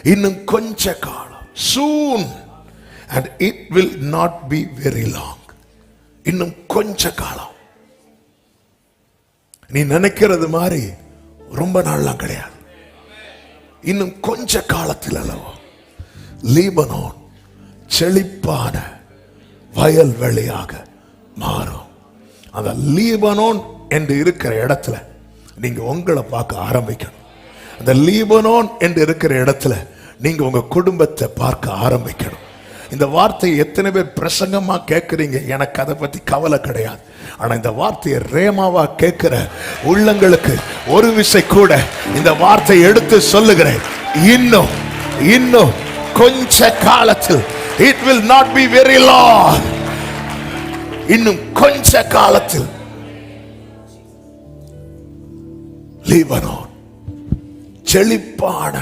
இன்னும் கொஞ்ச காலம், soon, and it will not be very long. இன்னும் கொஞ்ச காலம். நீ நினைக்கிறது மாதிரி ரொம்ப நாள்லாம் கிடையாது. இன்னும் கொஞ்ச காலத்தில் அல்லவா லீபனோன் செழிப்பான வயல்வெளியாக மாறும். அந்த லீபனோன் என்று இருக்கிற இடத்துல நீங்க உங்களை பார்க்க ஆரம்பிக்கணும். அந்த லீபனோன் என்று இருக்கிற இடத்துல நீங்க உங்க குடும்பத்தை பார்க்க ஆரம்பிக்கணும். இந்த வார்த்தையை எத்தனை பேர் பிரசங்கமா கேட்கறீங்க? எனக்கு அதை பத்தி கவலை கிடையாது. ஆனா இந்த வார்த்தையை ரேமாவா கேட்கிற உள்ளங்களுக்கு ஒரு விசை கூட இந்த வார்த்தையை எடுத்து சொல்லுகிறேன். இன்னும் இன்னும் கொஞ்ச காலத்தில், it will not be very long, இன்னும் கொஞ்ச காலத்தில் லீபனோன் செழிப்பான